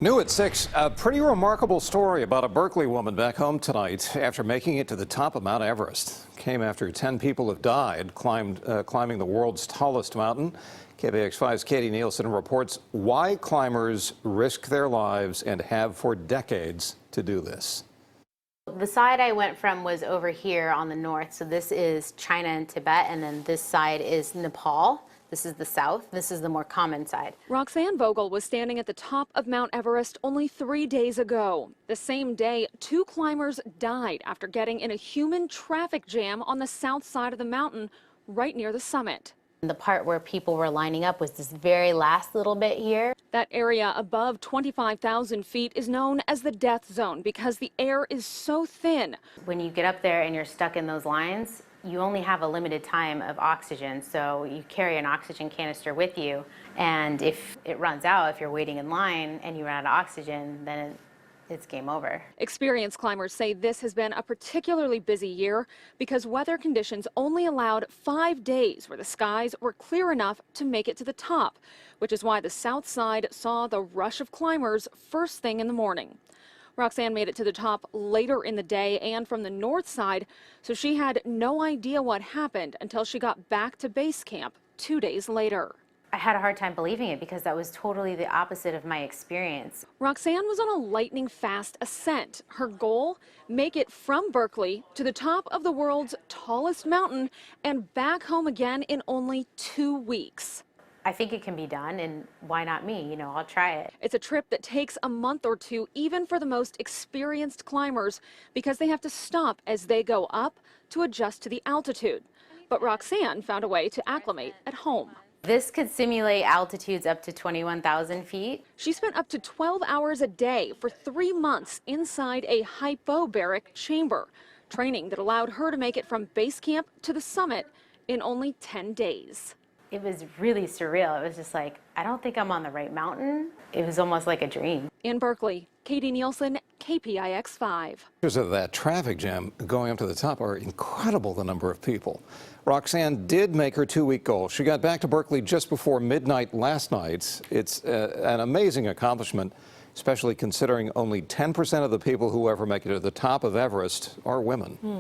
New at 6, a pretty remarkable story about a Berkeley woman back home tonight after making it to the top of Mount Everest. Came after 10 people have died climbing the world's tallest mountain. KPIX 5's Katie Nielsen reports why climbers risk their lives and have for decades to do this. The side I went from was over here on the north, so this is China and Tibet, and then this side is Nepal. This is the south. This is the more common side. Roxanne Vogel was standing at the top of Mount Everest only 3 days ago. The same day, 2 climbers died after getting in a human traffic jam on the south side of the mountain, right near the summit. The part where people were lining up was this very last little bit here. That area above 25,000 feet is known as the death zone because the air is so thin. When you get up there and you're stuck in those lines, you only have a limited time of oxygen, so you carry an oxygen canister with you, and if it runs out, if you're waiting in line and you run out of oxygen, then it's game over. Experienced climbers say this has been a particularly busy year because weather conditions only allowed 5 days where the skies were clear enough to make it to the top, which is why the south side saw the rush of climbers first thing in the morning. Roxanne made it to the top later in the day and from the north side, so she had no idea what happened until she got back to base camp 2 days later. I had a hard time believing it because that was totally the opposite of my experience. Roxanne was on a lightning-fast ascent. Her goal, make it from Berkeley to the top of the world's tallest mountain and back home again in only 2 weeks. I think it can be done, and why not me? I'll try it. It's a trip that takes a month or two, even for the most experienced climbers, because they have to stop as they go up to adjust to the altitude. But Roxanne found a way to acclimate at home. This could simulate altitudes up to 21,000 feet. She spent up to 12 hours a day for 3 months inside a hypobaric chamber, training that allowed her to make it from base camp to the summit in only 10 days. It was really surreal. It was just like, I don't think I'm on the right mountain. It was almost like a dream. In Berkeley, Katie Nielsen, KPIX 5. Pictures of that traffic jam going up to the top are incredible, the number of people. Roxanne did make her 2-week goal. She got back to Berkeley just before midnight last night. It's an amazing accomplishment, especially considering only 10% of the people who ever make it to the top of Everest are women.